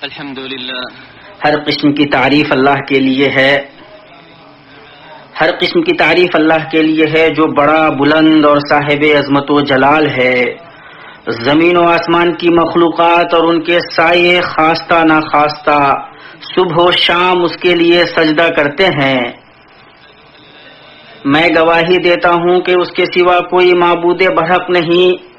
الحمدللہ، ہر قسم کی تعریف اللہ کے لیے ہے، ہر قسم کی تعریف اللہ کے لیے ہے جو بڑا بلند اور صاحب عظمت و جلال ہے۔ زمین و آسمان کی مخلوقات اور ان کے سائے خواستہ ناخواستہ صبح و شام اس کے لیے سجدہ کرتے ہیں۔ میں گواہی دیتا ہوں کہ اس کے سوا کوئی معبود برحق نہیں،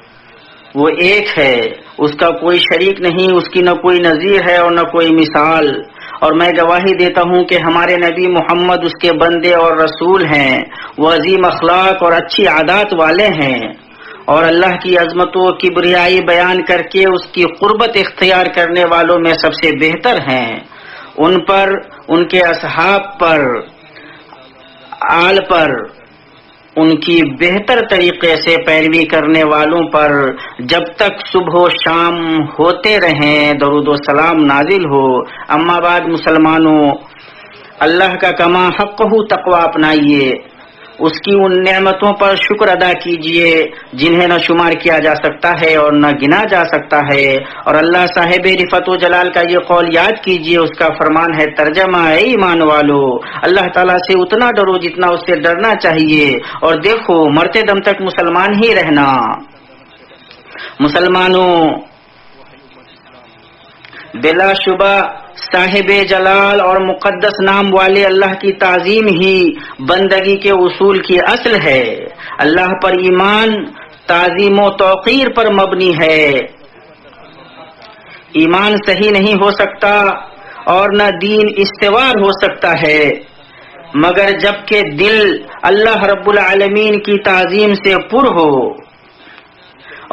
وہ ایک ہے، اس کا کوئی شریک نہیں، اس کی نہ کوئی نظیر ہے اور نہ کوئی مثال۔ اور میں گواہی دیتا ہوں کہ ہمارے نبی محمد اس کے بندے اور رسول ہیں، وہ عظیم اخلاق اور اچھی عادات والے ہیں، اور اللہ کی عظمت و کبریائی بیان کر کے اس کی قربت اختیار کرنے والوں میں سب سے بہتر ہیں۔ ان پر، ان کے اصحاب پر، آل پر، ان کی بہتر طریقے سے پیروی کرنے والوں پر جب تک صبح و شام ہوتے رہیں درود و سلام نازل ہو۔ اما بعد، مسلمانوں، اللہ کا کما حق تقوی اپنائیے، اس کی ان نعمتوں پر شکر ادا کیجیے جنہیں نہ شمار کیا جا سکتا ہے اور نہ گنا جا سکتا ہے، اور اللہ صاحب رفعت و جلال کا یہ قول یاد کیجیے، اس کا فرمان ہے ترجمہ: اے ایمان والو، اللہ تعالیٰ سے اتنا ڈرو جتنا اس سے ڈرنا چاہیے، اور دیکھو مرتے دم تک مسلمان ہی رہنا۔ مسلمانوں، بلا شبہ صاحب جلال اور مقدس نام والے اللہ کی تعظیم ہی بندگی کے اصول کی اصل ہے۔ اللہ پر ایمان تعظیم و توقیر پر مبنی ہے۔ ایمان صحیح نہیں ہو سکتا اور نہ دین استوار ہو سکتا ہے مگر جب کہ دل اللہ رب العالمین کی تعظیم سے پر ہو،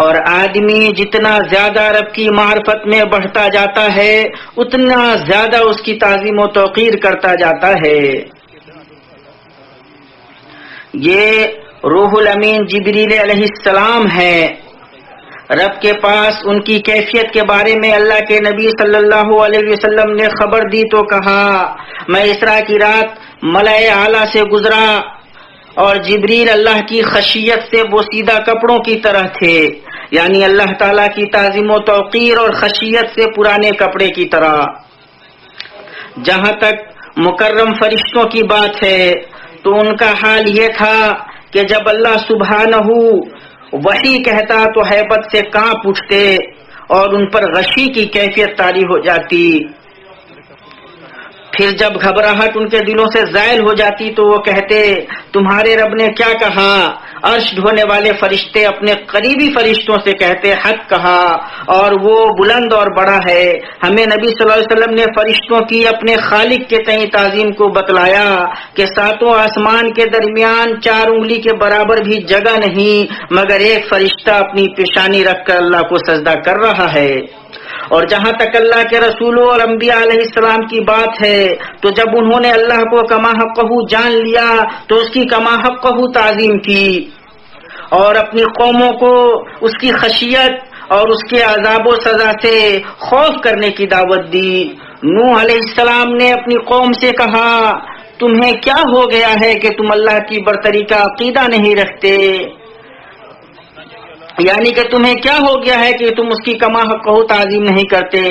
اور آدمی جتنا زیادہ رب کی معرفت میں بڑھتا جاتا ہے اتنا زیادہ اس کی تعظیم و توقیر کرتا جاتا ہے۔ یہ روح الامین جبریل علیہ السلام ہے۔ رب کے پاس ان کی کیفیت کے بارے میں اللہ کے نبی صلی اللہ علیہ وسلم نے خبر دی تو کہا، میں اسراء کی رات ملائے اعلیٰ سے گزرا اور جبریل اللہ کی خشیت سے بوسیدہ کپڑوں کی طرح تھے، یعنی اللہ تعالیٰ کی تعظیم و توقیر اور خشیت سے پرانے کپڑے کی طرح۔ جہاں تک مکرم فرشتوں کی بات ہے تو ان کا حال یہ تھا کہ جب اللہ سبحانہ وحی کہتا تو ہیبت سے کانپ اٹھتے اور ان پر غشی کی کیفیت طاری ہو جاتی۔ پھر جب گھبراہٹ ان کے دلوں سے زائل ہو جاتی تو وہ کہتے، تمہارے رب نے کیا کہا؟ عرش ڈھونے والے فرشتے اپنے قریبی فرشتوں سے کہتے، حق کہا، اور وہ بلند اور بڑا ہے۔ ہمیں نبی صلی اللہ علیہ وسلم نے فرشتوں کی اپنے خالق کے تئیں تعظیم کو بتلایا کہ ساتوں آسمان کے درمیان 4 انگلی کے برابر بھی جگہ نہیں مگر ایک فرشتہ اپنی پیشانی رکھ کر اللہ کو سجدہ کر رہا ہے۔ اور جہاں تک اللہ کے رسولوں اور انبیاء علیہ السلام کی بات ہے تو جب انہوں نے اللہ کو کما حقہ جان لیا تو اس کی کما حقہ تعظیم کی اور اپنی قوموں کو اس کی خشیت اور اس کے عذاب و سزا سے خوف کرنے کی دعوت دی۔ نوح علیہ السلام نے اپنی قوم سے کہا، تمہیں کیا ہو گیا ہے کہ تم اللہ کی برتری کا عقیدہ نہیں رکھتے؟ یعنی کہ تمہیں کیا ہو گیا ہے کہ تم اس کی کما حقہ تعظیم نہیں کرتے؟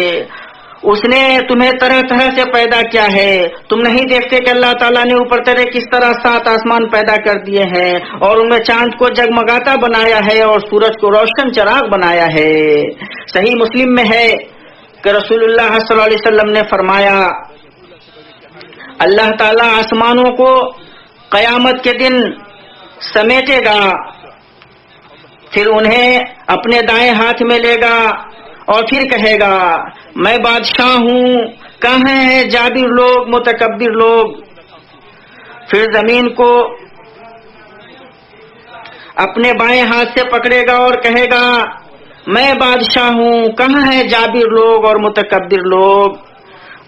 اس نے تمہیں طرح طرح سے پیدا کیا ہے، تم نہیں دیکھتے کہ اللہ تعالیٰ نے اوپر تلے کس طرح 7 آسمان پیدا کر دیے ہیں اور ان میں چاند کو جگمگاتا بنایا ہے اور سورج کو روشن چراغ بنایا ہے۔ صحیح مسلم میں ہے کہ رسول اللہ صلی اللہ علیہ وسلم نے فرمایا، اللہ تعالیٰ آسمانوں کو قیامت کے دن سمیٹے گا، پھر انہیں اپنے دائیں ہاتھ میں لے گا اور پھر کہے گا، میں بادشاہ ہوں، کہاں ہیں جابر لوگ، متکبر لوگ؟ پھر زمین کو اپنے بائیں ہاتھ سے پکڑے گا اور کہے گا، میں بادشاہ ہوں، کہاں ہیں جابر لوگ اور متکبر لوگ؟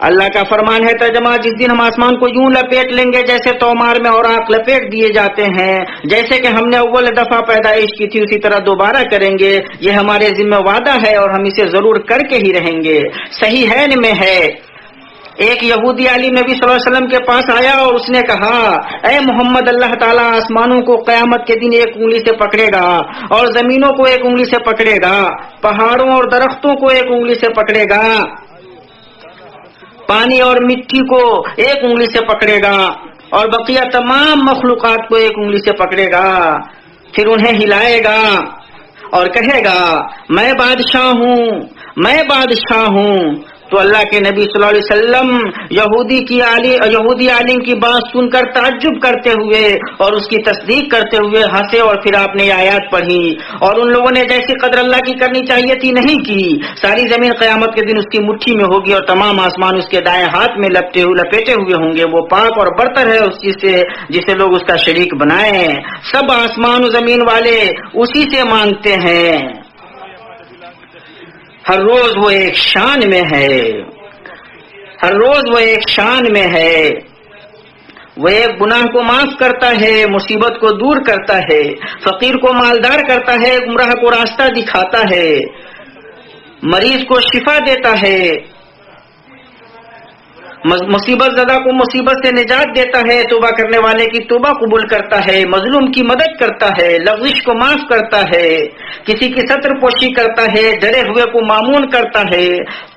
اللہ کا فرمان ہے ترجمہ، جس دن ہم آسمان کو یوں لپیٹ لیں گے جیسے تومار میں اوراق لپیٹ دیے جاتے ہیں، جیسے کہ ہم نے اول دفعہ پیدائش کی تھی اسی طرح دوبارہ کریں گے، یہ ہمارے ذمہ وعدہ ہے اور ہم اسے ضرور کر کے ہی رہیں گے۔ صحیح ہے میں ہے، ایک یہودی عالم نبی صلی اللہ علیہ وسلم کے پاس آیا اور اس نے کہا، اے محمد، اللہ تعالیٰ آسمانوں کو قیامت کے دن 1 انگلی سے پکڑے گا اور زمینوں کو 1 انگلی سے پکڑے گا، پہاڑوں اور درختوں کو 1 انگلی سے پکڑے گا، پانی اور مٹی کو ایک انگلی سے پکڑے گا اور بقیہ تمام مخلوقات کو ایک انگلی سے پکڑے گا، پھر انہیں ہلائے گا اور کہے گا میں بادشاہ ہوں، میں بادشاہ ہوں۔ تو اللہ کے نبی صلی اللہ علیہ وسلم یہودی عالم کی بات سن کر تعجب کرتے ہوئے اور اس کی تصدیق کرتے ہوئے ہنسے، اور پھر آپ نے یہ آیات پڑھی، اور ان لوگوں نے جیسی قدر اللہ کی کرنی چاہیے تھی نہیں کی۔ ساری زمین قیامت کے دن اس کی مٹھی میں ہوگی اور تمام آسمان اس کے دائیں ہاتھ میں لپیٹے ہوئے ہوں گے۔ وہ پاک اور برتر ہے اس چیز سے جسے لوگ اس کا شریک بنائیں۔ سب آسمان و زمین والے اسی سے مانگتے ہیں۔ ہر روز وہ ایک شان میں ہے، ہر روز وہ ایک شان میں ہے۔ وہ ایک گناہ کو معاف کرتا ہے، مصیبت کو دور کرتا ہے، فقیر کو مالدار کرتا ہے، گمراہ کو راستہ دکھاتا ہے، مریض کو شفا دیتا ہے، مصیبت زدہ کو مصیبت سے نجات دیتا ہے، توبہ کرنے والے کی توبہ قبول کرتا ہے، مظلوم کی مدد کرتا ہے، لغزش کو معاف کرتا ہے، کسی کی ستر پوشی کرتا ہے، ڈرے ہوئے کو مامون کرتا ہے،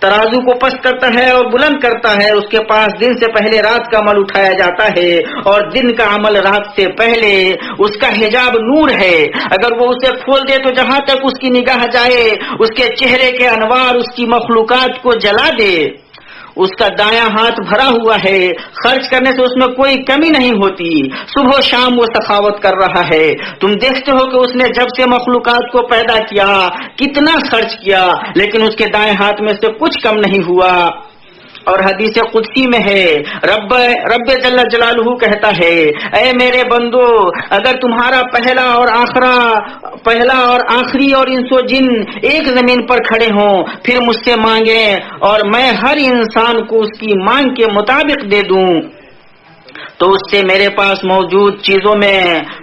ترازو کو پست کرتا ہے اور بلند کرتا ہے۔ اس کے پاس دن سے پہلے رات کا عمل اٹھایا جاتا ہے اور دن کا عمل رات سے پہلے۔ اس کا حجاب نور ہے، اگر وہ اسے کھول دے تو جہاں تک اس کی نگاہ جائے اس کے چہرے کے انوار اس کی مخلوقات کو جلا دے۔ اس کا دایاں ہاتھ بھرا ہوا ہے، خرچ کرنے سے اس میں کوئی کمی نہیں ہوتی، صبح و شام وہ سخاوت کر رہا ہے۔ تم دیکھتے ہو کہ اس نے جب سے مخلوقات کو پیدا کیا کتنا خرچ کیا، لیکن اس کے دائیں ہاتھ میں سے کچھ کم نہیں ہوا۔ اور حدیث قدسی میں ہے، رب جل جلالہ کہتا ہے، اے میرے بندو، اگر تمہارا پہلا اور آخری اور انس و جن ایک زمین پر کھڑے ہوں پھر مجھ سے مانگیں اور میں ہر انسان کو اس کی مانگ کے مطابق دے دوں تو اس سے میرے پاس موجود چیزوں میں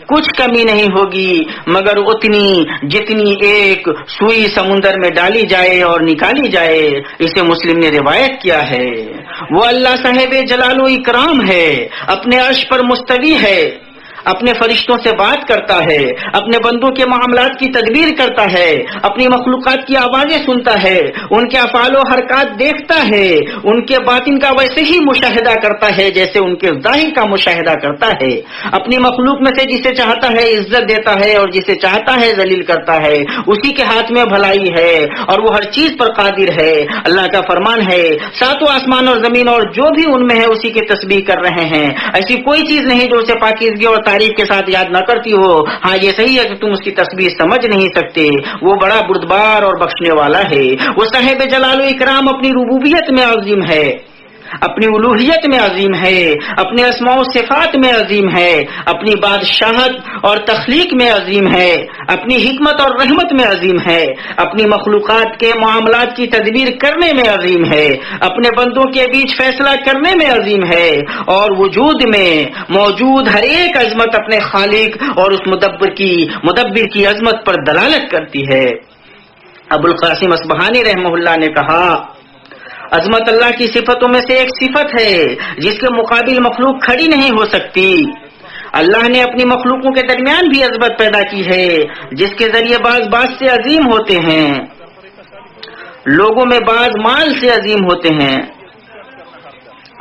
کچھ کمی نہیں ہوگی مگر اتنی جتنی ایک سوئی سمندر میں ڈالی جائے اور نکالی جائے۔ اسے مسلم نے روایت کیا ہے۔ وہ اللہ صاحب جلال و اکرام ہے، اپنے عرش پر مستوی ہے، اپنے فرشتوں سے بات کرتا ہے، اپنے بندوں کے معاملات کی تدبیر کرتا ہے، اپنی مخلوقات کی آوازیں سنتا ہے، ان کے افعال و حرکات دیکھتا ہے، ان کے باطن کا ویسے ہی مشاہدہ کرتا ہے جیسے ان کے ظاہر کا مشاہدہ کرتا ہے۔ اپنی مخلوق میں سے جسے چاہتا ہے عزت دیتا ہے اور جسے چاہتا ہے ذلیل کرتا ہے۔ اسی کے ہاتھ میں بھلائی ہے اور وہ ہر چیز پر قادر ہے۔ اللہ کا فرمان ہے، ساتوں آسمان اور زمین اور جو بھی ان میں ہے اسی کی تسبیح کر رہے ہیں۔ ایسی کوئی چیز نہیں جو اسے پاکیزگی اور تعریف کے ساتھ یاد نہ کرتی ہو۔ ہاں یہ صحیح ہے کہ تم اس کی تسبیح سمجھ نہیں سکتے، وہ بڑا بردبار اور بخشنے والا ہے۔ وہ صاحب جلال و اکرام اپنی ربوبیت میں عظیم ہے، اپنی الوہیت میں عظیم ہے، اپنے اسماء و صفات میں عظیم ہے، اپنی بادشاہت اور تخلیق میں عظیم ہے، اپنی حکمت اور رحمت میں عظیم ہے، اپنی مخلوقات کے معاملات کی تدبیر کرنے میں عظیم ہے، اپنے بندوں کے بیچ فیصلہ کرنے میں عظیم ہے، اور وجود میں موجود ہر ایک عظمت اپنے خالق اور اس مدبر کی عظمت پر دلالت کرتی ہے۔ ابو القاسم اصبہانی رحمہ اللہ نے کہا، عظمت اللہ کی صفتوں میں سے ایک صفت ہے جس کے مقابل مخلوق کھڑی نہیں ہو سکتی۔ اللہ نے اپنی مخلوقوں کے درمیان بھی عظمت پیدا کی ہے جس کے ذریعے بعض سے عظیم ہوتے ہیں۔ لوگوں میں بعض مال سے عظیم ہوتے ہیں،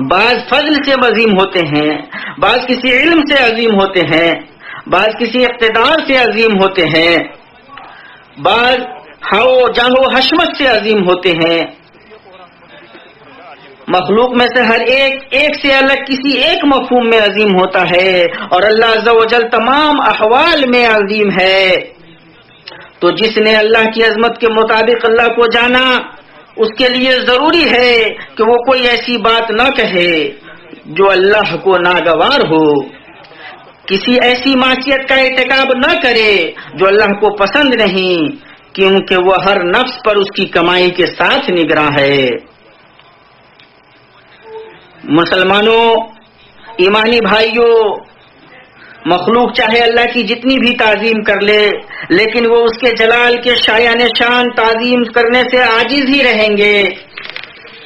بعض فضل سے عظیم ہوتے ہیں، بعض کسی علم سے عظیم ہوتے ہیں، بعض کسی اقتدار سے عظیم ہوتے ہیں، بعض جاہ و حشمت سے عظیم ہوتے ہیں۔ مخلوق میں سے ہر ایک سے الگ کسی ایک مفہوم میں عظیم ہوتا ہے اور اللہ عز و جل تمام احوال میں عظیم ہے۔ تو جس نے اللہ کی عظمت کے مطابق اللہ کو جانا اس کے لیے ضروری ہے کہ وہ کوئی ایسی بات نہ کہے جو اللہ کو ناگوار ہو، کسی ایسی معصیت کا ارتکاب نہ کرے جو اللہ کو پسند نہیں، کیونکہ وہ ہر نفس پر اس کی کمائی کے ساتھ نگراں ہے۔ مسلمانوں، ایمانی بھائیوں، مخلوق چاہے اللہ کی جتنی بھی تعظیم کر لے لیکن وہ اس کے جلال کے شایان شان تعظیم کرنے سے عاجز ہی رہیں گے۔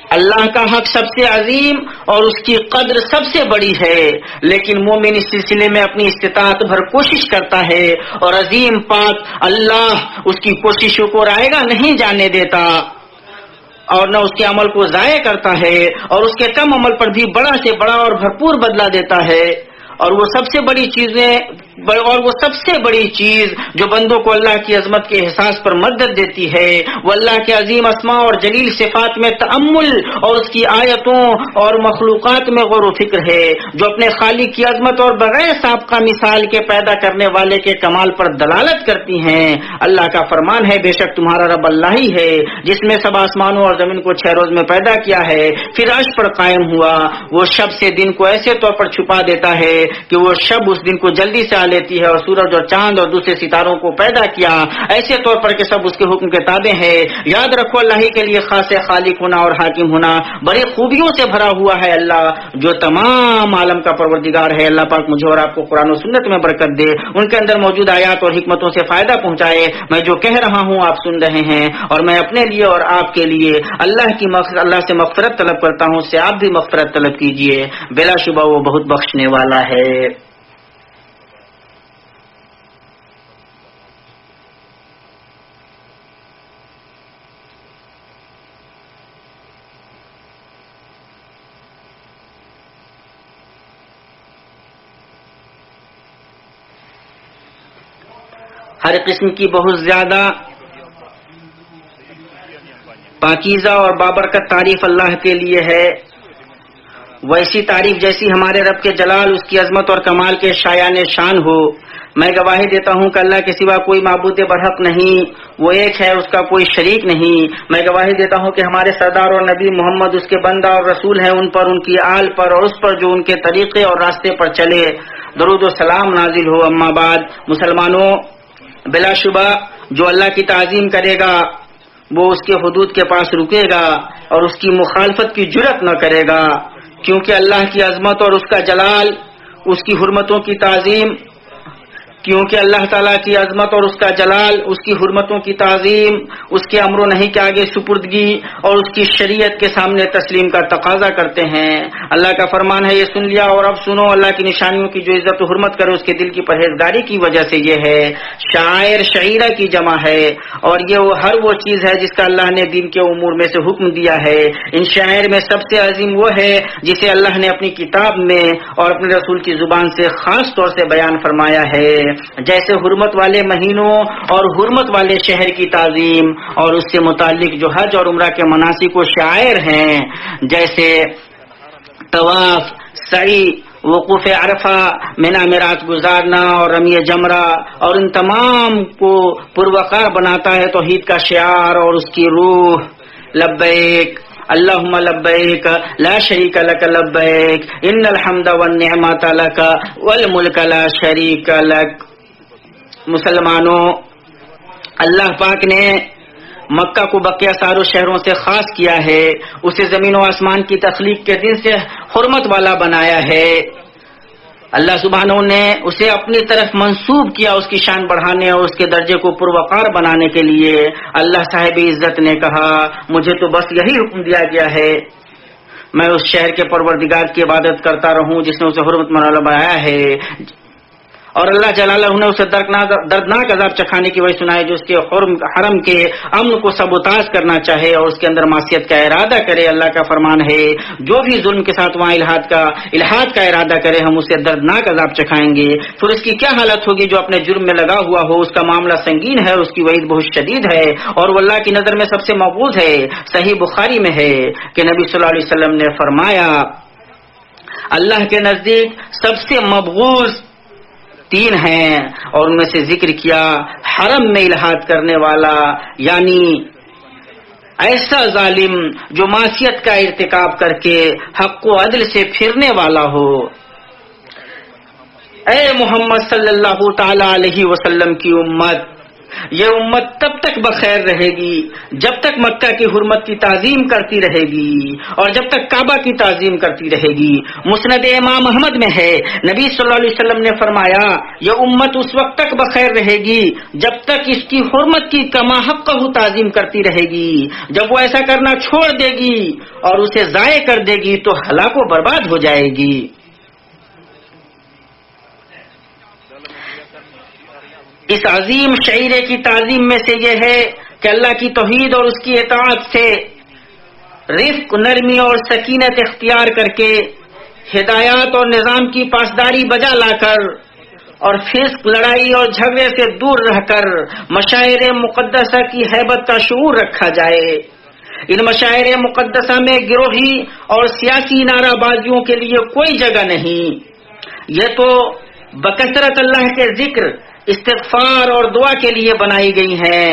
اللہ کا حق سب سے عظیم اور اس کی قدر سب سے بڑی ہے، لیکن مومن اس سلسلے میں اپنی استطاعت بھر کوشش کرتا ہے اور عظیم پاک اللہ اس کی کوششوں کو رائیگاں نہیں جانے دیتا۔ اور نہ اس کے عمل کو ضائع کرتا ہے، اور اس کے کم عمل پر بھی بڑا سے بڑا اور بھرپور بدلہ دیتا ہے۔ اور وہ سب سے بڑی چیز جو بندوں کو اللہ کی عظمت کے احساس پر مدد دیتی ہے، وہ اللہ کے عظیم اسماء اور جلیل صفات میں تأمل اور اس کی آیتوں اور مخلوقات میں غور و فکر ہے، جو اپنے خالق کی عظمت اور بغیر سابقہ مثال کے پیدا کرنے والے کے کمال پر دلالت کرتی ہیں۔ اللہ کا فرمان ہے، بے شک تمہارا رب اللہ ہی ہے جس نے سب آسمانوں اور زمین کو 6 روز میں پیدا کیا ہے، پھر عرش پر قائم ہوا۔ وہ شب سے دن کو ایسے طور پر چھپا دیتا ہے کہ وہ شب اس دن کو جلدی سے آ لیتی ہے، اور سورج اور چاند اور دوسرے ستاروں کو پیدا کیا ایسے طور پر کہ سب اس کے حکم کے تابع ہیں۔ یاد رکھو اللہ ہی کے لیے خاص خالق ہونا اور حاکم ہونا بڑی خوبیوں سے بھرا ہوا ہے، اللہ جو تمام عالم کا پروردگار ہے۔ اللہ پاک مجھے اور آپ کو قرآن و سنت میں برکت دے، ان کے اندر موجود آیات اور حکمتوں سے فائدہ پہنچائے۔ میں جو کہہ رہا ہوں آپ سن رہے ہیں، اور میں اپنے لیے اور آپ کے لیے اللہ سے مغفرت طلب کرتا ہوں، اس سے آپ بھی مغفرت طلب کیجئے، بلا شبہ وہ بہت بخشنے والا ہے۔ ہر قسم کی بہت زیادہ پاکیزہ اور بابرکت تعریف اللہ کے لیے ہے، ویسی تعریف جیسی ہمارے رب کے جلال، اس کی عظمت اور کمال کے شایان شان ہو۔ میں گواہی دیتا ہوں کہ اللہ کے سوا کوئی معبود برحق نہیں، وہ ایک ہے، اس کا کوئی شریک نہیں۔ میں گواہی دیتا ہوں کہ ہمارے سردار اور نبی محمد اس کے بندہ اور رسول ہیں، ان پر، ان کی آل پر اور اس پر جو ان کے طریقے اور راستے پر چلے درود و سلام نازل ہو۔ اما بعد، مسلمانوں، بلا شبہ جو اللہ کی تعظیم کرے گا وہ اس کے حدود کے پاس رکے گا اور اس کی مخالفت کی جرأت نہ کرے گا، کیونکہ اللہ کی عظمت اور اس کا جلال، اس کی حرمتوں کی تعظیم، کیونکہ اللہ تعالیٰ کی عظمت اور اس کا جلال، اس کی حرمتوں کی تعظیم، اس کے امر و نہی کے آگے سپردگی اور اس کی شریعت کے سامنے تسلیم کا تقاضا کرتے ہیں۔ اللہ کا فرمان ہے، یہ سن لیا اور اب سنو، اللہ کی نشانیوں کی جو عزت و حرمت کرے اس کے دل کی پرہیزگاری کی وجہ سے یہ ہے۔ شاعر شعیرہ کی جمع ہے، اور یہ وہ چیز ہے جس کا اللہ نے دین کے امور میں سے حکم دیا ہے۔ ان شاعر میں سب سے عظیم وہ ہے جسے اللہ نے اپنی کتاب میں اور اپنے رسول کی زبان سے خاص طور سے بیان فرمایا ہے، جیسے حرمت والے مہینوں اور حرمت والے شہر کی تعظیم اور اس سے متعلق جو حج اور عمرہ کے مناسک و شعائر ہیں، جیسے طواف، سعی، وقوف عرفہ، مینا میں رات گزارنا اور رمی جمرہ، اور ان تمام کو پروقار بناتا ہے توحید کا شعار اور اس کی روح۔ لبیک اللہم لبیک لا شریک لک لبیک ان الحمد والنعمت لک والملک لا شریک لک۔ مسلمانوں، اللہ پاک نے مکہ کو بقیہ ساروں شہروں سے خاص کیا ہے، اسے زمین و آسمان کی تخلیق کے دن سے حرمت والا بنایا ہے۔ اللہ سبحانہ نے اسے اپنی طرف منسوب کیا، اس کی شان بڑھانے اور اس کے درجے کو پروقار بنانے کے لیے۔ اللہ صاحب عزت نے کہا، مجھے تو بس یہی حکم دیا گیا ہے میں اس شہر کے پروردگار کی عبادت کرتا رہوں جس نے اسے حرمت والا بنایا ہے، اور اللہ جلالہ نے اسے دردناک عذاب چکھانے کی وجہ سنائے جو اس کے حرم کے امن کو سبوتاژ کرنا چاہے اور اس کے اندر معصیت کا ارادہ کرے۔ اللہ کا فرمان ہے، جو بھی ظلم کے ساتھ وہاں الحاد کا ارادہ کرے ہم اسے دردناک عذاب چکھائیں گے۔ پھر اس کی کیا حالت ہوگی جو اپنے جرم میں لگا ہوا ہو، اس کا معاملہ سنگین ہے اور اس کی وعید بہت شدید ہے، اور وہ اللہ کی نظر میں سب سے مقبول ہے۔ صحیح بخاری میں ہے کہ نبی صلی اللہ علیہ وسلم نے فرمایا، اللہ کے نزدیک سب سے مبغوض 3 ہیں، اور ان میں سے ذکر کیا حرم میں الحاد کرنے والا، یعنی ایسا ظالم جو معصیت کا ارتکاب کر کے حق و عدل سے پھرنے والا ہو۔ اے محمد صلی اللہ تعالی علیہ وسلم کی امت، یہ امت تب تک بخیر رہے گی جب تک مکہ کی حرمت کی تعظیم کرتی رہے گی اور جب تک کعبہ کی تعظیم کرتی رہے گی۔ مسند امام احمد میں ہے، نبی صلی اللہ علیہ وسلم نے فرمایا، یہ امت اس وقت تک بخیر رہے گی جب تک اس کی حرمت کی کما حقہ تعظیم کرتی رہے گی۔ جب وہ ایسا کرنا چھوڑ دے گی اور اسے ضائع کر دے گی تو ہلاک و برباد ہو جائے گی۔ اس عظیم شعیرے کی تعظیم میں سے یہ ہے کہ اللہ کی توحید اور اس کی اطاعت سے رفق، نرمی اور سکینت اختیار کر کے، ہدایات اور نظام کی پاسداری بجا لا کر، اور فسق، لڑائی اور جھگڑے سے دور رہ کر مشاعر مقدسہ کی ہیبت کا شعور رکھا جائے۔ ان مشاعر مقدسہ میں گروہی اور سیاسی نعرہ بازیوں کے لیے کوئی جگہ نہیں، یہ تو بکثرت اللہ کے ذکر، استغفار اور دعا کے لیے بنائی گئی ہیں۔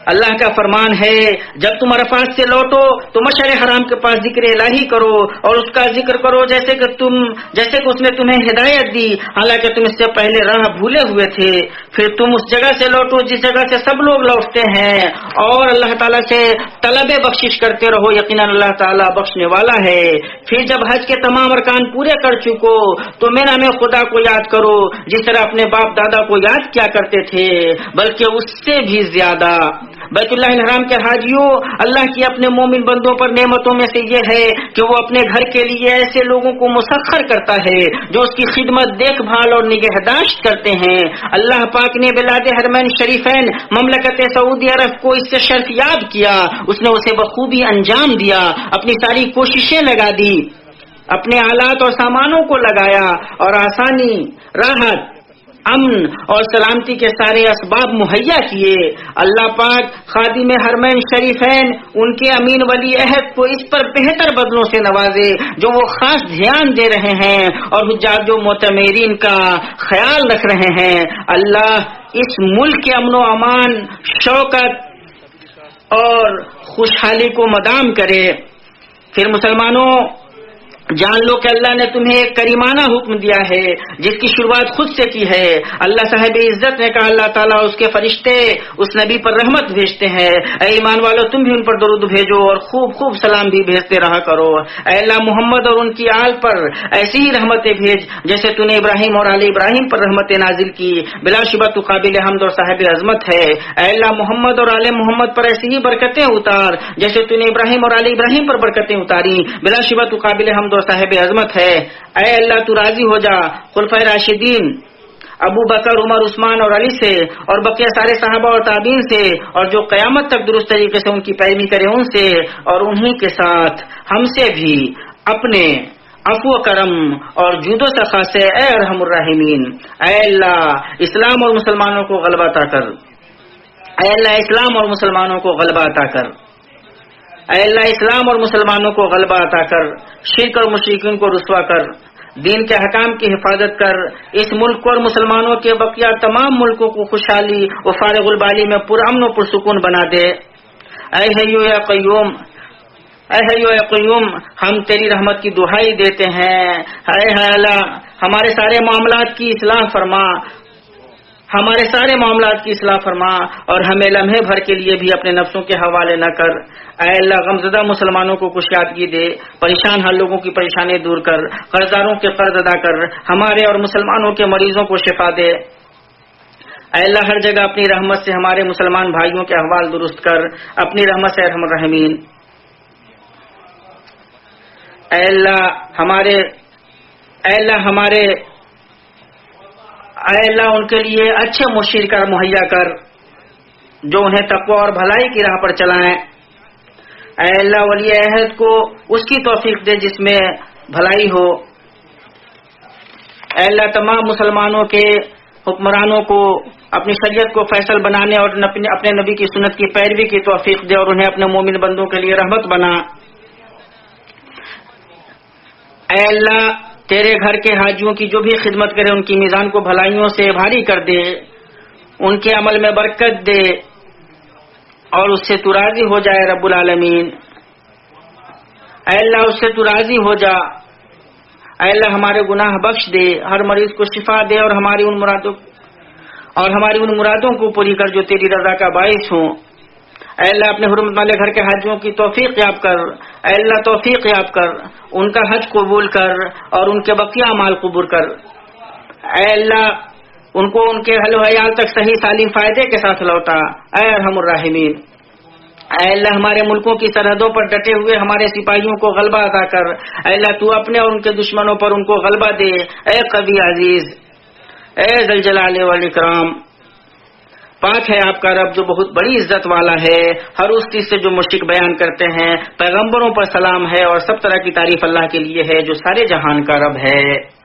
اللہ کا فرمان ہے، جب تم عرفات سے لوٹو تو مشعر حرام کے پاس ذکر الہی کرو اور اس کا ذکر کرو جیسے کہ اس نے تمہیں ہدایت دی، حالانکہ تم اس سے پہلے راہ بھولے ہوئے تھے۔ پھر تم اس جگہ سے لوٹو جس جگہ سے سب لوگ لوٹتے ہیں، اور اللہ تعالیٰ سے طلب بخشش کرتے رہو، یقیناً اللہ تعالیٰ بخشنے والا ہے۔ پھر جب حج کے تمام ارکان پورے کر چکو تو میرا میں خدا کو یاد کرو جس طرح اپنے باپ دادا کو یاد کیا کرتے تھے، بلکہ اس سے بھی زیادہ۔ بیت اللہ الحرام کے حاجیوں، اللہ کی اپنے مومن بندوں پر نعمتوں میں سے یہ ہے کہ وہ اپنے گھر کے لیے ایسے لوگوں کو مسخر کرتا ہے جو اس کی خدمت، دیکھ بھال اور نگہداشت کرتے ہیں۔ اللہ پاک نے بلاد حرمین شریفین مملکت سعودی عرب کو اس سے شرف یاب کیا، اس نے اسے بخوبی انجام دیا، اپنی ساری کوششیں لگا دی، اپنے آلات اور سامانوں کو لگایا اور آسانی، راحت، امن اور سلامتی کے سارے اسباب مہیا کیے۔ اللہ پاک خادم حرمین شریفین، ان کے امین ولی عہد کو اس پر بہتر بدلوں سے نوازے جو وہ خاص دھیان دے رہے ہیں اور حجاج و معتمرین کا خیال رکھ رہے ہیں۔ اللہ اس ملک کے امن و امان، شوکت اور خوشحالی کو مدام کرے۔ پھر مسلمانوں، جان لو کہ اللہ نے تمہیں ایک کریمانہ حکم دیا ہے جس کی شروعات خود سے کی ہے۔ اللہ صاحب عزت نے کہا، اللہ تعالیٰ اس کے فرشتے اس نبی پر رحمت بھیجتے ہیں، اے ایمان والو تم بھی ان پر درود بھیجو اور خوب خوب سلام بھی بھیجتے رہا کرو۔ اے اللہ محمد اور ان کی آل پر ایسی ہی رحمتیں بھیج جیسے تو نے ابراہیم اور آل ابراہیم پر رحمتیں نازل کی، بلا شبہ تو قابل حمد اور صاحب عظمت ہے۔ اے اللہ محمد اور آل محمد پر ایسی ہی برکتیں اتار جیسے تو نے ابراہیم اور آل ابراہیم پر برکتیں اتاری، بلا شبہ تو قابل حمد صاحب عظمت ہے۔ اے اللہ تو راضی ہو جا خلفائے راشدین ابو بکر، عمر، عثمان اور علی سے، اور بقیہ سارے صحابہ اور تابعین سے، اور جو قیامت تک درست طریقے سے ان کی پیروی کرے ان سے، اور انہی کے ساتھ ہم سے بھی اپنے عفو و کرم اور جود و سخا سے، اے ارحم الراحمین۔ اے اللہ اسلام اور مسلمانوں کو غلبہ عطا کر، اے اللہ اسلام اور مسلمانوں کو غلبہ عطا کر، اے اللہ اسلام اور مسلمانوں کو غلبہ عطا کر، شرک اور مشرکین کو رسوا کر، دین کے حکام کی حفاظت کر، اس ملک کو اور مسلمانوں کے بقیہ تمام ملکوں کو خوشحالی و فارغ البالی میں پرامن و پرسکون بنا دے۔ اے حیو یا قیوم، اے حیو یا قیوم، ہم تیری رحمت کی دعائی دیتے ہیں۔ اے اللہ ہمارے سارے معاملات کی اصلاح فرما، ہمارے سارے معاملات کی اصلاح فرما، اور ہمیں لمحے بھر کے لیے بھی اپنے نفسوں کے حوالے نہ کر۔ اے اللہ غمزدہ مسلمانوں کو کشادگی دے، پریشان حال لوگوں کی پریشانی دور کر، قرضداروں کے قرض ادا کر، ہمارے اور مسلمانوں کے مریضوں کو شفا دے۔ اے اللہ ہر جگہ اپنی رحمت سے ہمارے مسلمان بھائیوں کے احوال درست کر، اپنی رحمت سے ارحم الراحمین۔ اے اللہ ان کے لیے اچھے مشیر کر مہیا کر جو انہیں تقوی اور بھلائی کی راہ پر چلائیں۔ اے اللہ ولی عہد کو اس کی توفیق دے جس میں بھلائی ہو۔ اے اللہ تمام مسلمانوں کے حکمرانوں کو اپنی شریعت کو فیصل بنانے اور اپنے نبی کی سنت کی پیروی کی توفیق دے، اور انہیں اپنے مومن بندوں کے لیے رحمت بنا۔ اے اللہ تیرے گھر کے حاجیوں کی جو بھی خدمت کرے ان کی میزان کو بھلائیوں سے بھاری کر دے، ان کے عمل میں برکت دے، اور اس سے تو راضی ہو جائے رب العالمین۔ اے اللہ اس سے تو راضی ہو جا۔ اے اللہ ہمارے گناہ بخش دے، ہر مریض کو شفا دے، اور ہماری ان مرادوں کو پوری کر جو تیری رضا کا باعث ہوں۔ اے اللہ اپنے حرمت والے گھر کے حاجیوں کی توفیق یاب کر، اے اللہ توفیق یاب کر، ان کا حج قبول کر اور ان کے بقیہ اعمال قبول کر۔ اے اللہ ان کو ان کے اہل و عیال تک صحیح سالم فائدے کے ساتھ لوٹا، اے ارحم الراحمین۔ اے اللہ ہمارے ملکوں کی سرحدوں پر ڈٹے ہوئے ہمارے سپاہیوں کو غلبہ عطا کر، اے اللہ تو اپنے اور ان کے دشمنوں پر ان کو غلبہ دے، اے قوی عزیز، اے ذوالجلال والاکرام۔ پاک ہے آپ کا رب جو بہت بڑی عزت والا ہے، ہر اس چیز سے جو مشرک بیان کرتے ہیں. پیغمبروں پر سلام ہے اور سب طرح کی تعریف اللہ کے لیے ہے جو سارے جہان کا رب ہے.